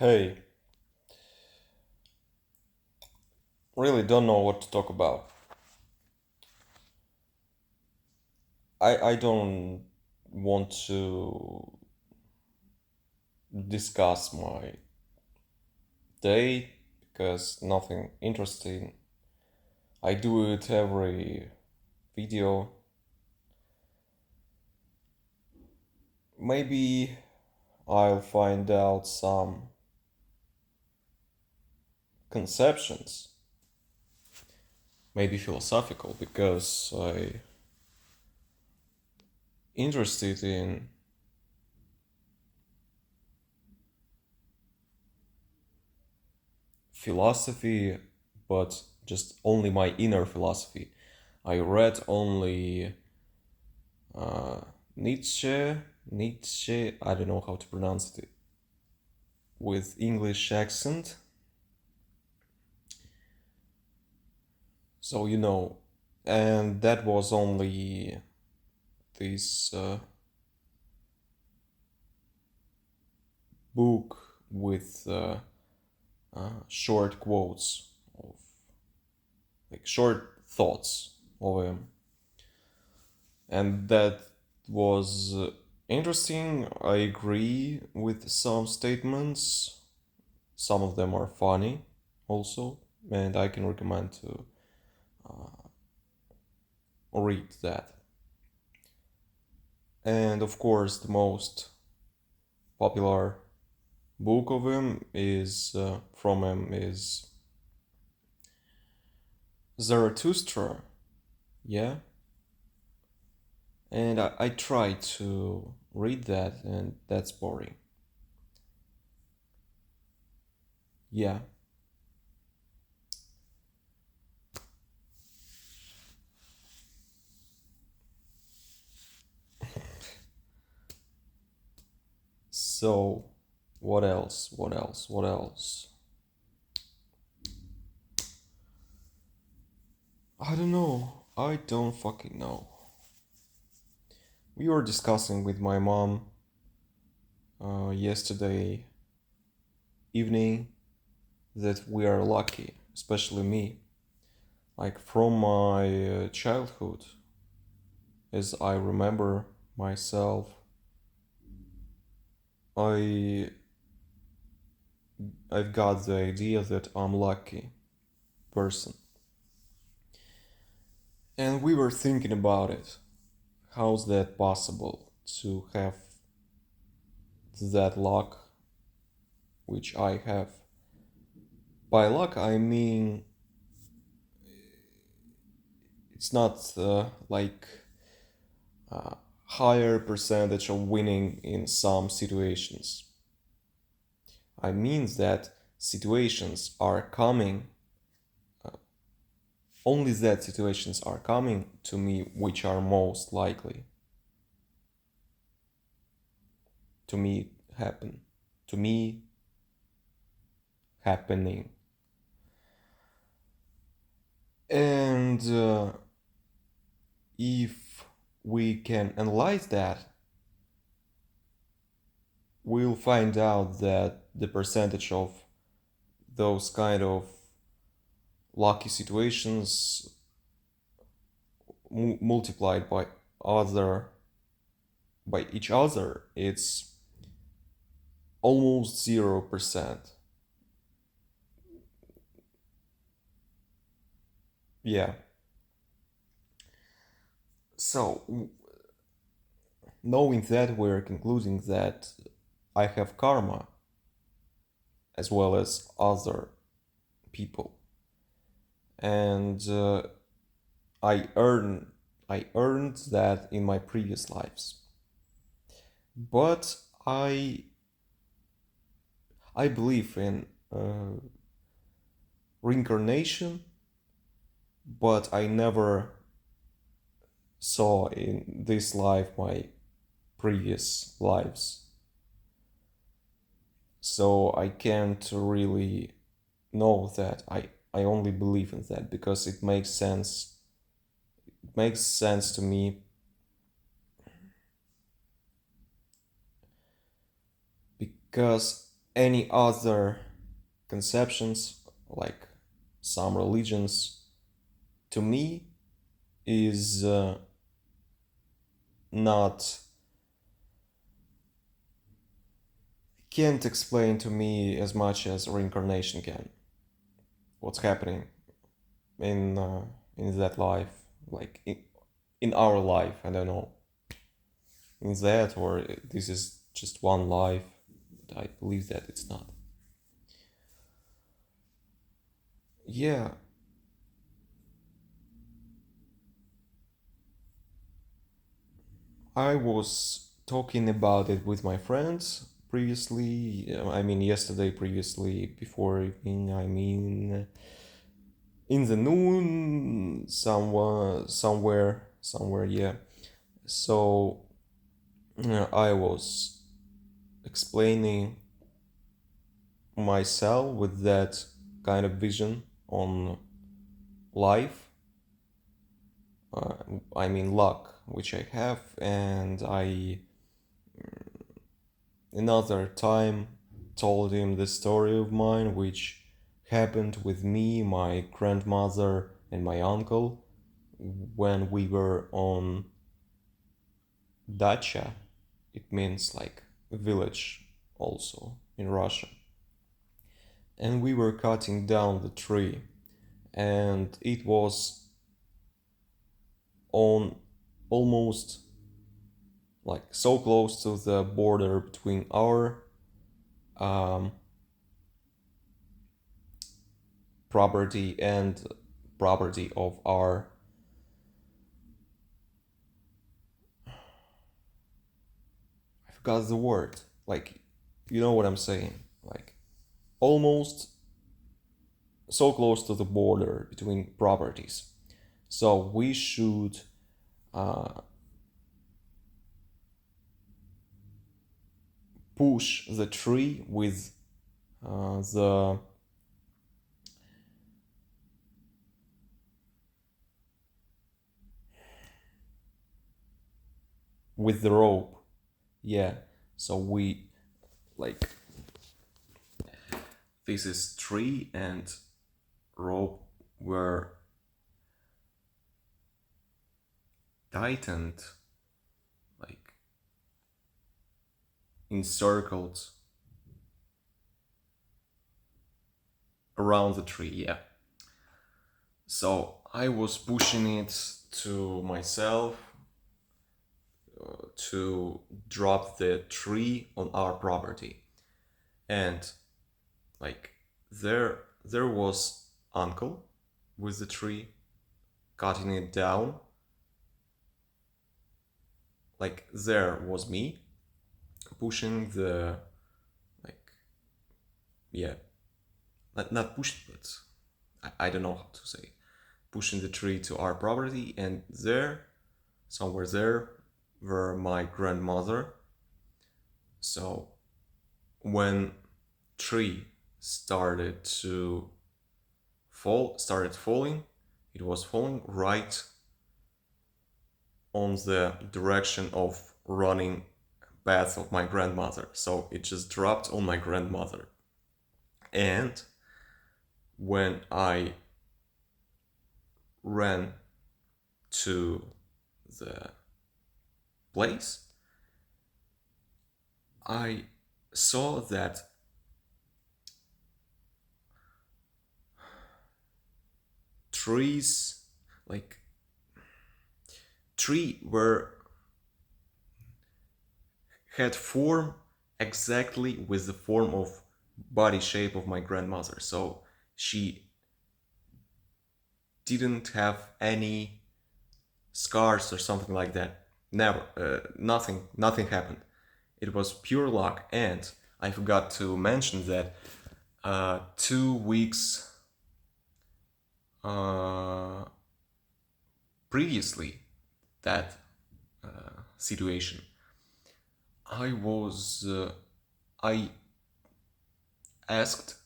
Hey, really don't know what to talk about. I don't want to discuss my day because nothing interesting. I do it every video. Maybe I'll find out some conceptions, maybe philosophical, because I interested in philosophy, but just only my inner philosophy. I read only uh, Nietzsche, I don't know how to pronounce it with English accent. So, and that was only this book with short quotes of like short thoughts of him. And that was interesting. I agree with some statements. Some of them are funny also, and I can recommend to read that. And of course, the most popular book of him is from him is Zarathustra. Yeah, and I tried to read that, and that's boring. Yeah. So, what else? What else? What else? I don't know. I don't fucking know. We were discussing with my mom yesterday evening that we are lucky, especially me. Like from my childhood, as I remember myself, I I've got the idea that I'm lucky person. And we were thinking about it. How's that possible to have that luck which I have? By luck I mean it's not like a higher percentage of winning in some situations. I mean that situations are coming, only that situations are coming to me which are most likely to me happen, to me happening. And if we can analyze that, we'll find out that the percentage of those kind of lucky situations multiplied other by each other, it's almost 0%. Yeah. So, knowing that, we're concluding that I have karma as well as other people, and I earn I earned that in my previous lives. But I believe in reincarnation, but I never saw in this life my previous lives. So I can't really know that. I only believe in that because it makes sense. It makes sense to me because any other conceptions, like some religions, to me is not can't explain to me as much as reincarnation can. What's happening in in that life, like in our life. I don't know, in that, or this is just one life. I believe that it's not. Yeah, I was talking about it with my friends previously. I mean, yesterday, previously, before evening. I mean, in the noon, somewhere. Yeah. So I was explaining myself with that kind of vision on life. Uh, I mean, luck, which I have, and I another time told him the story of mine, which happened with me, my grandmother, and my uncle when we were on dacha. It means like a village, also in Russia. And we were cutting down the tree, and it was on almost like so close to the border between our um, property and property of our, I forgot the word, like, you know what I'm saying, like almost so close to the border between properties. So we should uh, push the tree the with the rope. Yeah. So we, like, this is tree and rope were tightened, like encircled around the tree. Yeah. So I was pushing it to myself to drop the tree on our property, and like there was uncle with the tree cutting it down. Like there was me pushing the, like, yeah, not pushing, but I don't know how to say, pushing the tree to our property, and there, somewhere there, were my grandmother. So when tree started falling, it was falling right on the direction of running path of my grandmother. So it just dropped on my grandmother. And when I ran to the place, I saw that trees, like tree were had form exactly with the form of body shape of my grandmother. So she didn't have any scars or something like that. Never, nothing happened. It was pure luck, and I forgot to mention that 2 weeks uh, previously that situation, I was I asked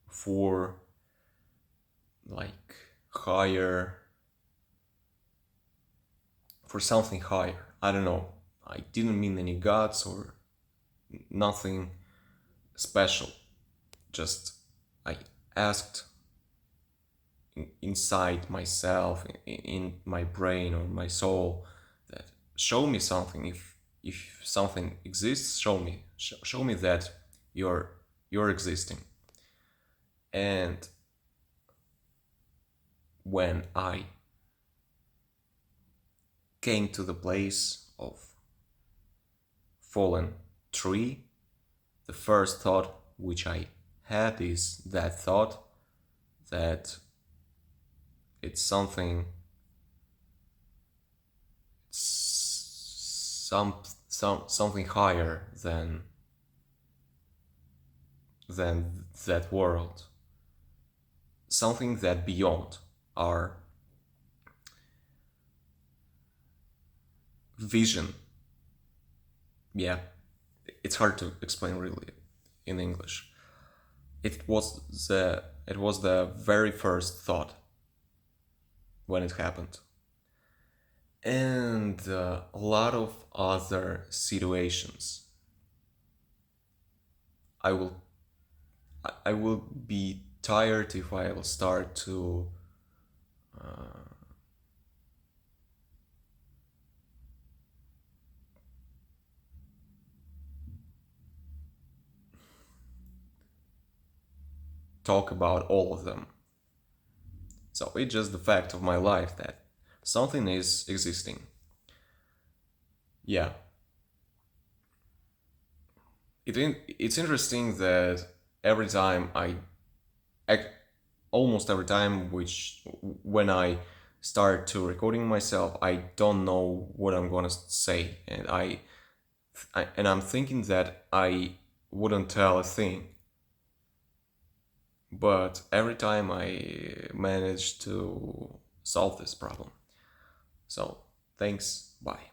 for, like, higher, for something higher. I don't know. I didn't mean any gods or nothing special. Just I asked inside myself, in my brain or my soul, that show me something. If something exists, show me that you're existing. And when I came to the place of fallen tree, the first thought which I had is that thought that it's something higher than that world, something that beyond our vision. Yeah, it's hard to explain really in English. It was the very first thought when it happened, and a lot of other situations. I will I will be tired if I will start to talk about all of them. So it's just the fact of my life that something is existing. Yeah, it's interesting that every time almost every time which when I start to recording myself, I don't know what I'm gonna say, and I'm thinking that I wouldn't tell a thing, but every time I manage to solve this problem. So thanks, bye.